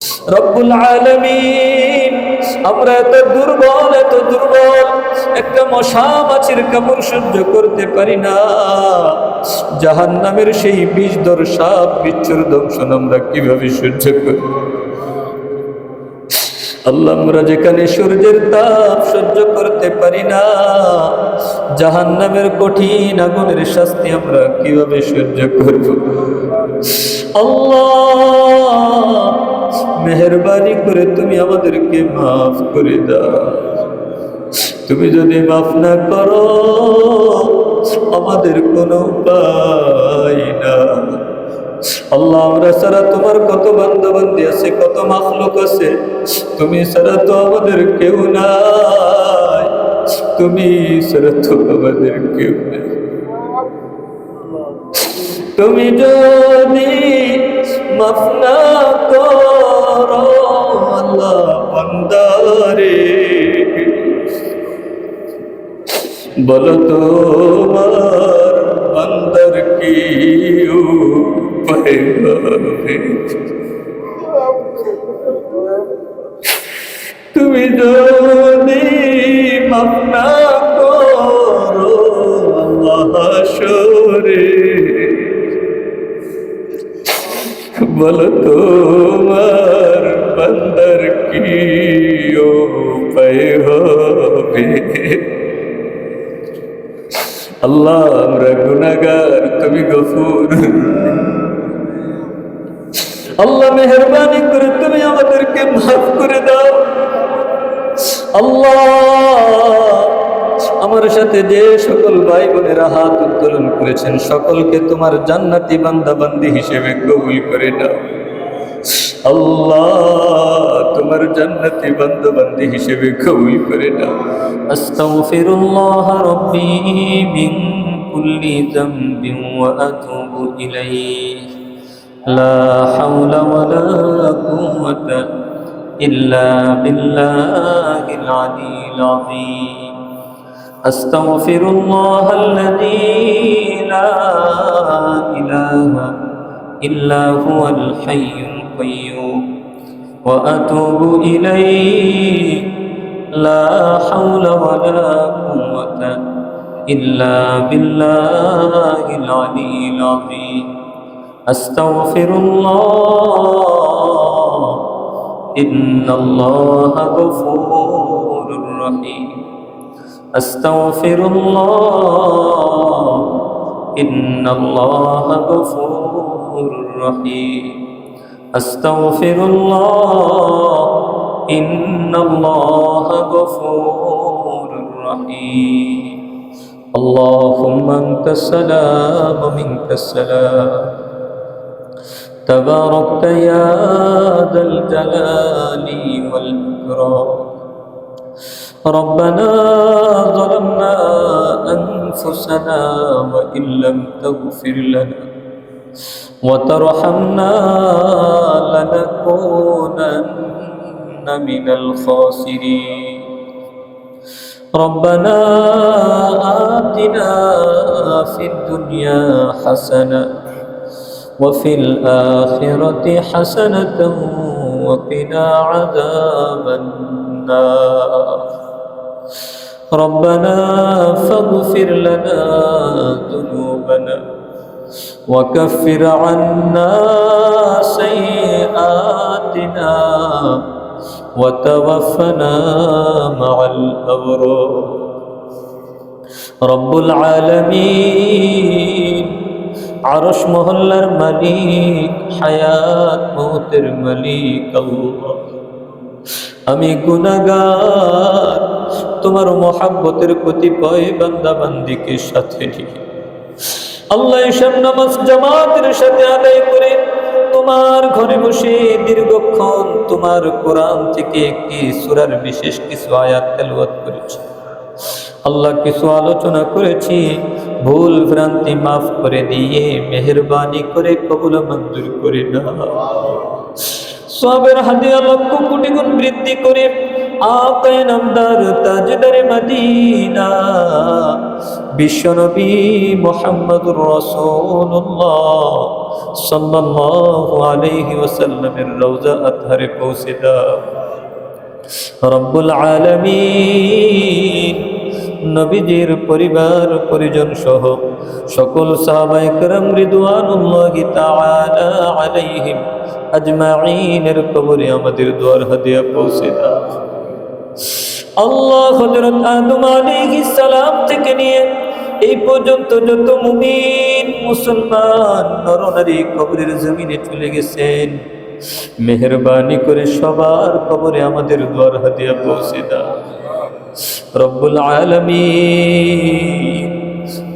রব্বুল আলামিন, আমরা এত দুর্বল একটা মশা মাছির কামড় সহ্য করতে পারি না। জাহান্নামের সেই বিষধর সাপ বিচ্ছুর দংশন আমরা কিভাবে সহ্য করি? আল্লাহ, আমরা যেখানে সূর্যের তাপ সহ্য করতে পারি না, জাহান্নামের কঠিন আগুনের শাস্তি আমরা কিভাবে সহ্য করব? আল্লাহ, মেহেরবানি করে তুমি আমাদেরকে মাফ করে দাও। তুমি যদি মাফ না করো, আমাদের কোনো উপায় না। আল্লাহ, আমরা ছাড়া তোমার কত বান্দা বান্দি আছে, কত মাখলুক আছে, তুমি ছাড়া তো আমাদের কেউ নাই। তুমি ছাড়া তো আমাদের কেউ নাই। তুমি যদি মাফ না করো আল্লাহ, বান্দারে বলো তোমার বান্দার কি উপায় হবে? তুমি যদি মাফ না করো আল্লাহ হাশরে বলো তোমার বান্দার কি উপায় হবে? আল্লাহ, আমরা গুনাহগার, তুমি গফুর। আল্লাহ, মেহেরবানি করে তুমি আমাদেরকে মাফ করে দাও। আল্লাহ, আমার সাথে যে সকল ভাই বোনেরা হাত উত্তোলন করেছেন, সকলকে তোমার জান্নাতি বান্দা বান্দি হিসেবে কবুল করে নাও। আল্লাহ, তোমার জান্নাতি বান্দা বান্দি হিসেবে কবুল করে নাও। আস্তাগফিরুল্লাহ রাব্বি মিন কুল্লি যামবিন ওয়া আতুবু ইলাইহি লা হাওলা ওয়ালা কুওয়াতা ইল্লা বিল্লাহিল আলিয়্যিল আযীম। আস্তাগফিরুল্লাহাল্লাযী লা ইলাহা ইল্লা হুয়াল হাইয়ুল কাইয়্যুম ওয়া আতুবু ইলাইহি লা হাওলা ওয়ালা কুওয়াতা ইল্লা বিল্লাহিল আলিয়্যিল আযীম। আস্তাগফিরুল্লাহ ইন্নাল্লাহা গফুরুর রহিম। আস্তাগফিরুল্লাহ ইন্নাল্লাহা গফুরুর রহিম। আস্তাগফিরুল্লাহ ইন্নাল্লাহা গফুরুর রহিম। আল্লাহুম্মা আনতাস সালাম ওয়া মিনকাস সালাম। তাবারাকতা ইয়া যাল জালালি ওয়াল ইকরাম। ربنا ظلمنا أنفسنا وإن لم تغفر لنا وترحمنا لنكونن من الخاسرين. ربنا آتنا في الدنيا حسنة وفي الآخرة حسنة وقنا عذاب النار. ربنا فاغفر لنا ذنوبنا وكفر عنا سيئاتنا وتوفنا مع الأبرار. رب العالمين, আরশ মহল্লার মালিক, হায়াত মৌতের মালিক আল্লাহ, আমি গুনাহগার, তোমার মহব্বতের কতিপয় বান্দা বান্দিকে সাথে নিয়ে আল্লাহ ঈশান নামাজ জামাতের সাথে আদায় করে তোমার ঘরে বসে দীর্ঘক্ষণ তোমার কোরআন থেকে একটি সূরার বিশেষ কিছু আয়াত তেলাওয়াত করেছি। আল্লাহ, কিছু আলোচনা করেছি, ভুল ভ্রান্তি মাফ করে দিয়ে মেহেরবানি করে কবুল মঞ্জুর করে নাও। সওয়াবের হাদিয়া লক্ষ কোটি গুণ বৃদ্ধি করে আকায়ে নামদার তাজদারে মদিনা বিশ্বনবী মুহাম্মদুর রাসূলুল্লাহ সাল্লাল্লাহু আলাইহি ওয়াসাল্লামের রওজা আতহারে পৌঁছে দাও। রব্বুল আলামিন নবীজির পরিবার পরিজন সহ সকল সাহাবায়ে কেরাম রিদওয়ানুল্লাহি তাআলা আলাইহিম আজমাইনের কবরে আমাদের দোয়ার হাদিয়া পৌঁছে দাও। আল্লাহ হযরত আদম আলাইহিস সালাম থেকে নিয়ে এই পর্যন্ত যত মুমিন মুসলমান নরনারী কবরের জমিনে চলে গেছেন, মেহেরবানি করে সবার কবরে আমাদের দোয়ার হাদিয়া পৌঁছে দাও। রব্বুল আলামিন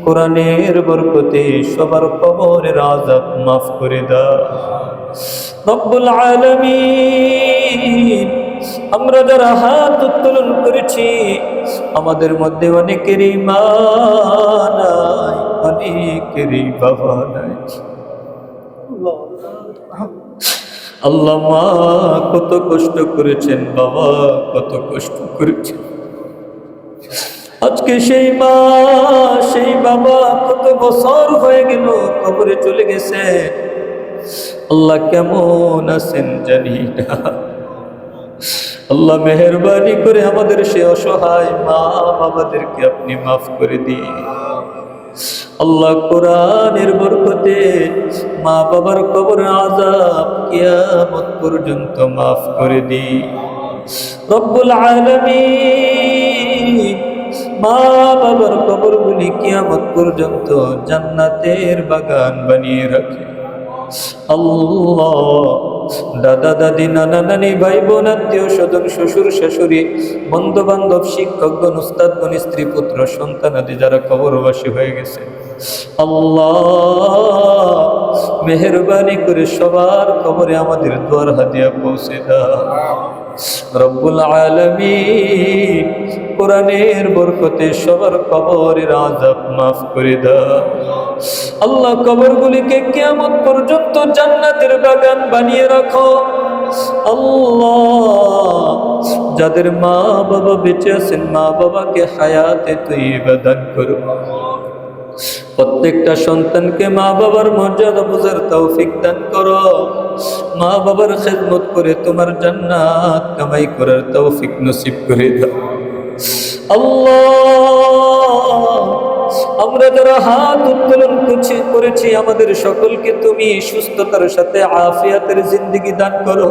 কোরআনের বরকতে সবার কবরের আযাব মাফ করে দাও। রব্বুল আলামিন আমরা যারা হাত উত্তোলন করেছি আমাদের মধ্যে অনেকেরই মা নাই, অনেকেরই বাবা নাই। আল্লাহ মা কত কষ্ট করেছেন, বাবা কত কষ্ট করেছেন, আজকে সেই মা সেই বাবা কত বছর হয়ে গেল কবরে চলে গেছে। আল্লাহ কেমন আছেন জানি না। আল্লাহ মেহেরবানি করে আমাদের সে অসহায় মা বাবাদেরকে আপনি মাফ করে দিন। আল্লাহ কোরআনের বরকতে মা বাবার কবরের আযাব কিয়ামত পর্যন্ত মাফ করে দিন। রব্বুল আলামিন মা বাবার কবরগুলি কিয়ামত পর্যন্ত জান্নাতের বাগান বানিয়ে রাখে। আল্লাহ দাদা দাদি নানা নানি ভাই বোন আত্মীয় স্বজন শ্বশুর শাশুড়ি বন্ধু বান্ধব শিক্ষকগণ উস্তাদগণ স্ত্রী পুত্র সন্তান আদি যারা কবরবাসী হয়ে গেছে, আল্লাহ মেহেরবানি করে সবার কবরে আমাদের দোয়ার হাদিয়া পৌঁছে দাও। রব্বুল আলামিন কোরআনের বরকতে সবার কবরের আযাব মাফ করে দাও। আল্লাহ কবরগুলিকে কিয়ামত পর্যন্ত জান্নাতের বাগান বানিয়ে রাখো। আল্লাহ যাদের মা বাবা বেঁচে আছেন মা বাবাকে হায়াতে তৈয়বা দান করো। প্রত্যেকটা সন্তানকে মা বাবার মর্যাদা বোঝার তৌফিক দান করো। মা বাবার খেদমত করে তোমার জান্নাত কামাই করার তৌফিক নসিব করে দাও। আল্লাহ আমরা যারা হাত উত্তোলন করেছি আমাদের সকলকে তুমি সুস্থতার সাথে আফিয়াতের জিন্দেগি দান করো।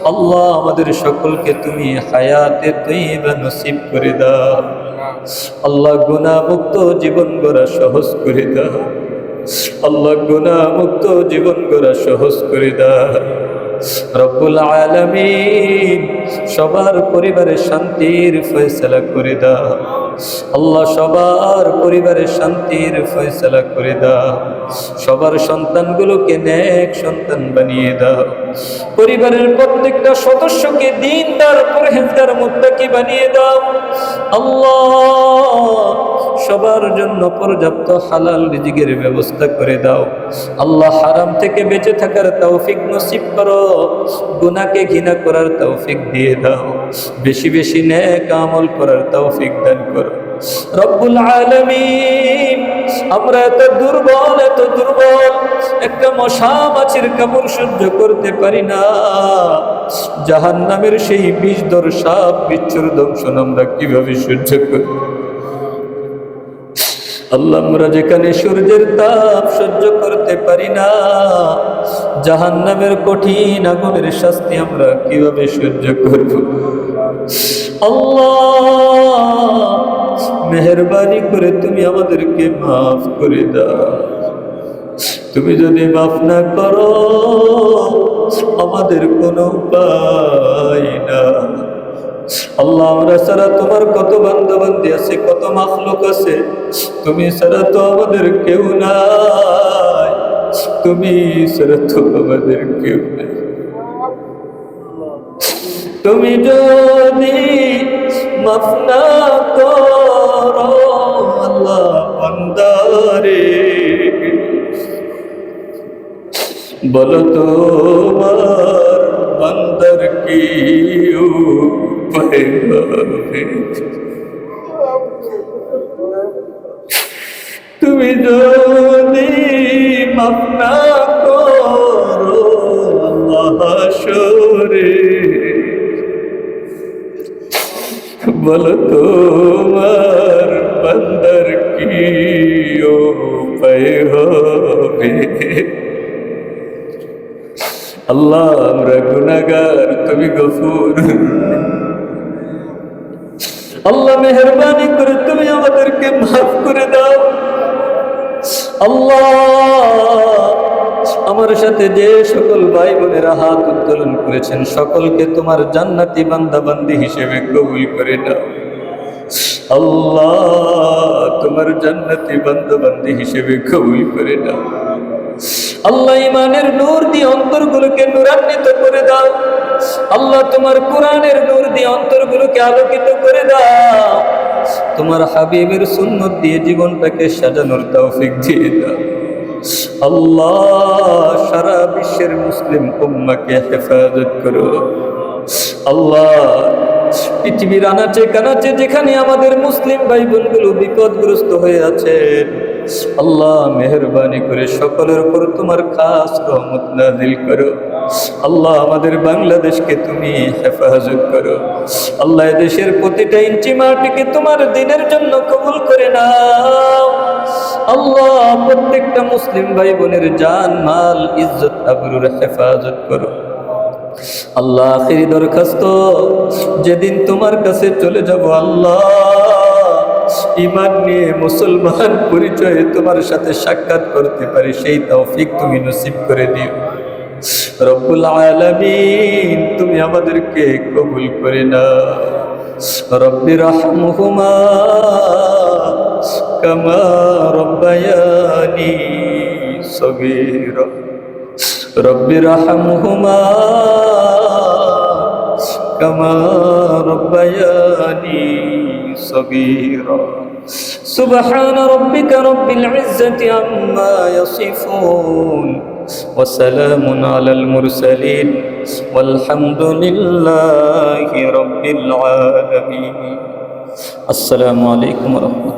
আল্লাহ আমাদের সকলকে তুমি হায়াতে তৈয়বা নসিব করে দাও। আল্লাহ গুনাহ মুক্ত জীবন গড়া সহজ করে দাও। আল্লাহ গুনাহ মুক্ত জীবন গড়া সহজ করে দাও। রব্বুল আলামিন সবার পরিবারে শান্তির ফয়সালা করে দাও। আল্লাহ সবার পরিবারে শান্তির ফয়সালা করে দাও। সবার সন্তানগুলোকে নেক সন্তান বানিয়ে দাও। পরিবারের প্রত্যেকটা সদস্যকে দ্বীনদার পরহেজগার মুত্তাকি বানিয়ে দাও। আল্লাহ সবার জন্য পর্যাপ্ত হালাল রিজিকের ব্যবস্থা করে দাও। আল্লাহ হারাম থেকে বেঁচে থাকার তৌফিক নসিব করো। গুনাহকে ঘৃণা করার তৌফিক দিয়ে দাও। বেশি বেশি নেক আমল করার তৌফিক দান করো। রব্বুল আলামিন আমরা এত দুর্বল একটা মশা মাছির কামড় সহ্য করতে পারি না। জাহান্নামের সেই বিষধর সাপ বিচ্ছুর দংশন আমরা কিভাবে সহ্য করি? আল্লাহ আমরা যেখানে সূর্যের তাপ সহ্য করতে পারি না, জাহান্নামের কঠিন আগুনের শাস্তি আমরা কিভাবে সহ্য করব? আল্লাহ মেহেরবানি করে তুমি আমাদেরকে মাফ করে দাও। তুমি যদি মাফ না করো আমাদের কোনো উপায় না। আল্লাহ আমরা ছাড়া তোমার কত বান্দাবান্দি আছে, কত মাখলুক আছে, তুমি ছাড়া তো আমাদের কেউ নাই। তুমি ছাড়া তো আমাদের কেউ নাই। তুমি যদি মাফ না করো আল্লাহ বান্দারে, বলো তোমার বান্দার কি উপায় হবে? তুমি যদি মাফ না করো রে, বলো তোমার বান্দার কি উপায় হবে। আল্লাহ আমরা গুনাহগার, তুমি গফুর। আল্লাহ মেহেরবানি করে তুমি আমাদেরকে মাফ করে দাও। আল্লাহ আমার সাথে যে সকল ভাই বোনেরা হাত উত্তোলন করেছেন সকলকে তোমার জান্নাতি বান্দা বান্দি হিসেবে কবুল করে নাও। আল্লাহ তোমার জান্নাতি বান্দা বান্দি হিসেবে কবুল করে নাও। আল্লাহ ইমানের নূর দিয়ে অন্তরগুলোকে নূরান্বিত করে দাও। আল্লাহ তোমার কোরআনের নূর দিয়ে অন্তরগুলোকে আলোকিত করে দাও। তোমার হাবিবের সুন্নত দিয়ে জীবনটাকে সাজানোর তৌফিক দিয়ে দাও। আল্লাহ সারা বিশ্বের মুসলিম উম্মাহকে হেফাজত করো। আল্লাহ পৃথিবীর আনাচে কানাচে যেখানে আমাদের মুসলিম ভাই বোনগুলো বিপদগ্রস্ত হয়ে আছেন, আল্লাহ মেহেরবানি করে সকলের উপর তোমার খাস রহমত নাযিল করো। আল্লাহ আমাদের বাংলাদেশকে তুমি হেফাজত করো। আল্লাহ দেশের প্রতিটা ইঞ্চি মাটিকে তোমার দিনের জন্য কবুল করে নাও। আল্লাহ প্রত্যেকটা মুসলিম ভাই বোনের জান মাল ইজ্জত আবরুর হেফাজত করো। আল্লাহ আখিরি দরখাস্ত, যেদিন তোমার কাছে চলে যাব আল্লাহ ঈমান নিয়ে মুসলমান পরিচয়ে তোমার সাথে সাক্ষাৎ করতে পারি সেই তৌফিক তুমি নসিব করে দিও। রব্বুল আলামিন তুমি আমাদেরকে কবুল করে নাও। রব্বি রাহমুহুমা কামা রব্বায়ানি সগীরা। রব্বি রাহমুহুমা কামা রব্বায়ানি সগীরা। সুবহান রাব্বিকা রাব্বিল ইজ্জাতি আম্মা ইয়াসিফুন ওয়া সালামুন আলাল মুরসালিন ওয়ালহামদুলিল্লাহি রাব্বিল আলামিন। আসসালামু আলাইকুম ওয়া রাহমাতুল্লাহ।